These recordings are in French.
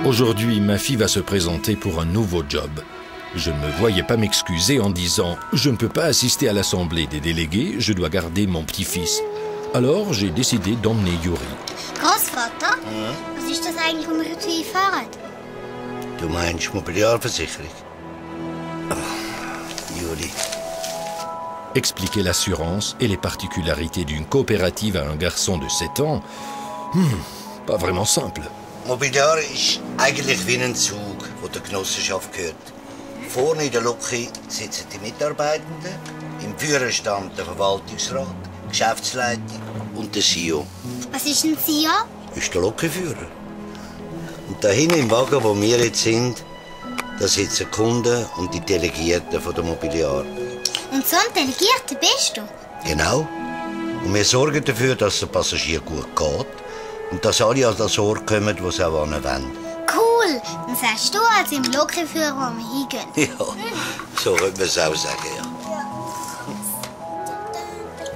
Aujourd'hui, ma fille va se présenter pour un nouveau job. Je ne me voyais pas m'excuser en disant « Je ne peux pas assister à l'assemblée des délégués, je dois garder mon petit-fils ». Alors, j'ai décidé d'emmener Juri. Großvater, was ist das eigentlich, wo wir heute hinfahren? Du meinst Mobiliarversicherung? Juri. Expliquer l'assurance et les particularités d'une coopérative à un garçon de 7 ans, pas vraiment simple. Mobiliar ist eigentlich wie ein Zug, der der Genossenschaft gehört. Vorne in der Locke sitzen die Mitarbeitenden, im Führerstand der Verwaltungsrat, die Geschäftsleitung und der CEO. Was ist ein CEO? Ist der Lokführer. Und da hinten im Wagen, wo wir jetzt sind, da sitzen die Kunden und die Delegierten von der Mobiliar. Und so ein Delegierter bist du? Genau. Und wir sorgen dafür, dass es den Passagieren gut geht und dass alle an den Ort kommen, wo sie auch wollen. Cool, dann sagst du also im Lokführer, wo wir hingehen. Ja, so könnte man es auch sagen, ja.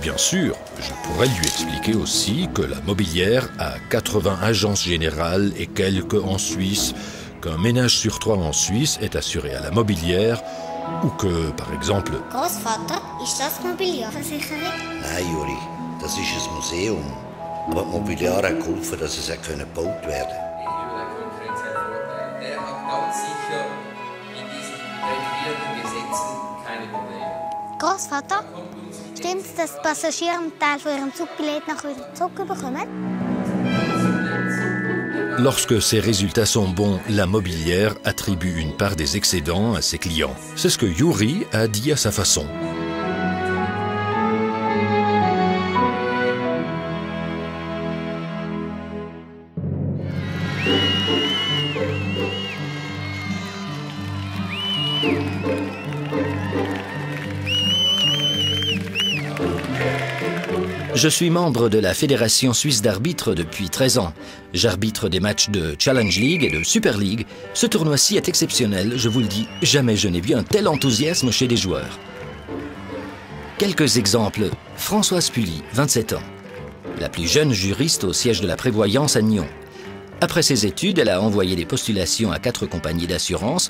Bien sûr, je pourrais lui expliquer aussi que la mobilière a 80 agences générales et quelques en Suisse, qu'un ménage sur 3 en Suisse est assuré à la mobilière, ou que, par exemple... Großvater, ist das Mobiliarversicherung? Nein, Juri, das ist ein Museum. Aber die Mobiliar hat geholfen, dass es gebaut werden konnte. Der hat ganz sicher in diesen regulierten Gesetzen keine Probleme. Großvater, stimmt es, dass die Passagiere einen Teil von ihrem Zugbillett nachher wieder zurückbekommen? Lorsque ses résultats sont bons, la mobilière attribue une part des excédents à ses clients. C'est ce que Juri a dit à sa façon. Je suis membre de la Fédération suisse d'arbitres depuis 13 ans. J'arbitre des matchs de Challenge League et de Super League. Ce tournoi-ci est exceptionnel, je vous le dis. Jamais je n'ai vu un tel enthousiasme chez des joueurs. Quelques exemples. Françoise Pully, 27 ans. La plus jeune juriste au siège de la prévoyance à Nyon. Après ses études, elle a envoyé des postulations à 4 compagnies d'assurance.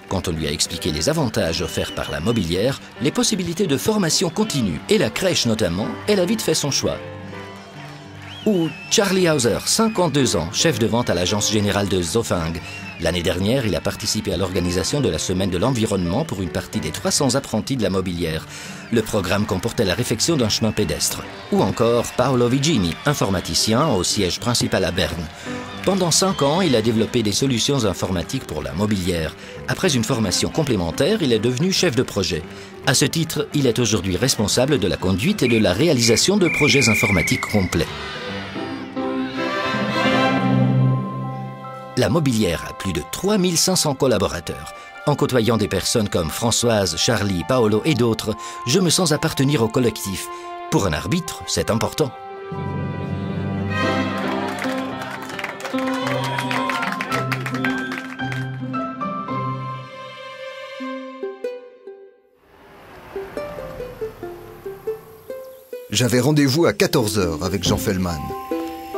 Quand on lui a expliqué les avantages offerts par la mobilière, les possibilités de formation continue et la crèche notamment, elle a vite fait son choix. Ou Charlie Hauser, 52 ans, chef de vente à l'agence générale de Zofing. L'année dernière, il a participé à l'organisation de la semaine de l'environnement pour une partie des 300 apprentis de la mobilière. Le programme comportait la réfection d'un chemin pédestre. Ou encore Paolo Vigini, informaticien au siège principal à Berne. Pendant 5 ans, il a développé des solutions informatiques pour la mobilière. Après une formation complémentaire, il est devenu chef de projet. À ce titre, il est aujourd'hui responsable de la conduite et de la réalisation de projets informatiques complets. La mobilière a plus de 3500 collaborateurs. En côtoyant des personnes comme Françoise, Charlie, Paolo et d'autres, je me sens appartenir au collectif. Pour un arbitre, c'est important. J'avais rendez-vous à 14 h avec Jean Fellman.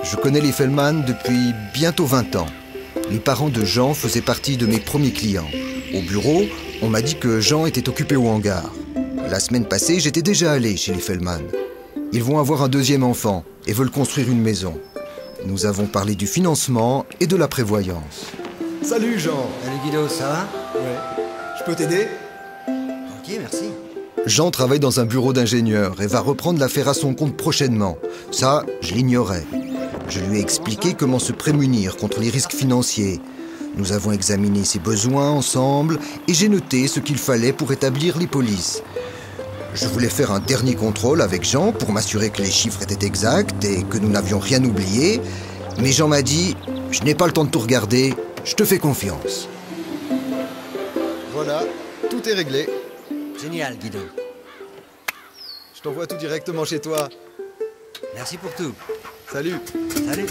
Je connais les Fellman depuis bientôt 20 ans. Les parents de Jean faisaient partie de mes premiers clients. Au bureau, on m'a dit que Jean était occupé au hangar. La semaine passée, j'étais déjà allé chez les Fellman. Ils vont avoir un 2e enfant et veulent construire une maison. Nous avons parlé du financement et de la prévoyance. Salut Jean. Salut Guido, ça va? Ouais. Je peux t'aider? Ok, merci. Jean travaille dans un bureau d'ingénieur et va reprendre l'affaire à son compte prochainement. Ça, je l'ignorais. Je lui ai expliqué comment se prémunir contre les risques financiers. Nous avons examiné ses besoins ensemble et j'ai noté ce qu'il fallait pour établir les polices. Je voulais faire un dernier contrôle avec Jean pour m'assurer que les chiffres étaient exacts et que nous n'avions rien oublié. Mais Jean m'a dit « Je n'ai pas le temps de tout regarder, je te fais confiance. » Voilà, tout est réglé. Génial, Guido. Je t'envoie tout directement chez toi. Merci pour tout. Salut. Salut.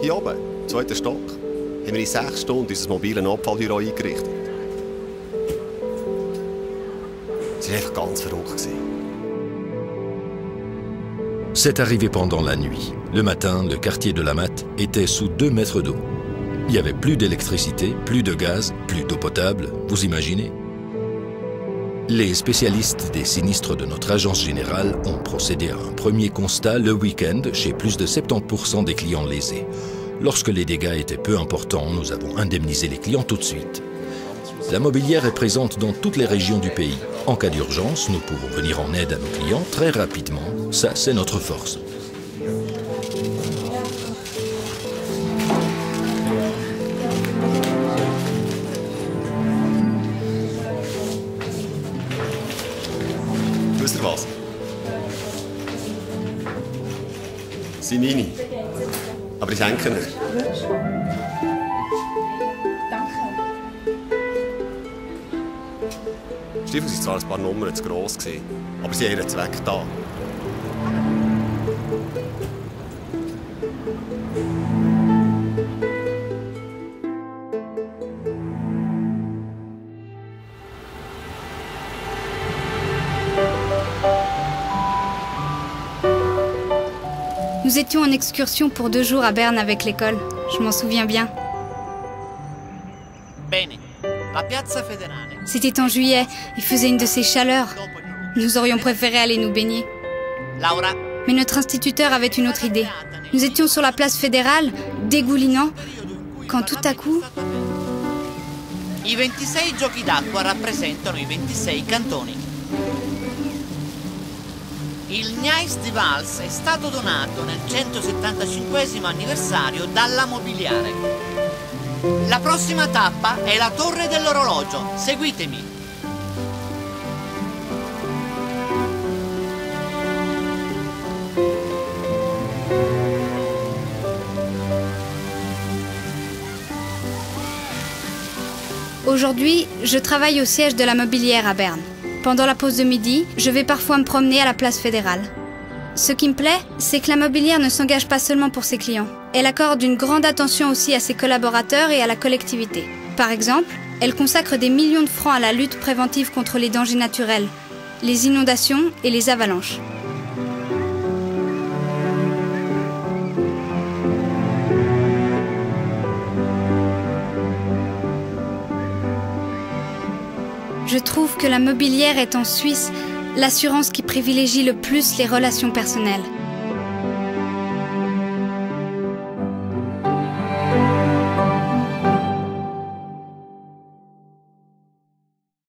Hier oben, im 2. Stock, haben wir in 6 Stunden unser mobiles Notfallbüro eingerichtet. Sie waren einfach ganz verrückt. C'est arrivé pendant la nuit. Le matin, le quartier de la Matte était sous 2 mètres d'eau. Il n'y avait plus d'électricité, plus de gaz, plus d'eau potable, vous imaginez? Les spécialistes des sinistres de notre agence générale ont procédé à un premier constat le week-end chez plus de 70% des clients lésés. Lorsque les dégâts étaient peu importants, nous avons indemnisé les clients tout de suite. La mobilière est présente dans toutes les régions du pays. En cas d'urgence, nous pouvons venir en aide à nos clients très rapidement. Ça, c'est notre force. Wisst ihr was? Das sind meine. Aber ich schenke ihnen. Stiefel waren zwar ein paar Nummern zu gross, aber sie haben ihren Zweck da. Nous étions en excursion pour 2 jours à Berne avec l'école. Je m'en souviens bien. C'était en juillet, il faisait une de ces chaleurs. Nous aurions préféré aller nous baigner. Mais notre instituteur avait une autre idée. Nous étions sur la place fédérale, dégoulinant, quand tout à coup... I 26 giochi d'acqua rappresentano i 26 cantoni. Il Gneiss di Vals è stato donato nel 175° anniversario dalla Mobiliare. La prossima tappa è la Torre dell'Orologio. Seguitemi. Aujourd'hui, je travaille au siège de la Mobilière à Berne. Pendant la pause de midi, je vais parfois me promener à la place fédérale. Ce qui me plaît, c'est que la Mobilière ne s'engage pas seulement pour ses clients. Elle accorde une grande attention aussi à ses collaborateurs et à la collectivité. Par exemple, elle consacre des millions de francs à la lutte préventive contre les dangers naturels, les inondations et les avalanches. Je trouve que la Mobilière est en Suisse l'assurance qui privilégie le plus les relations personnelles.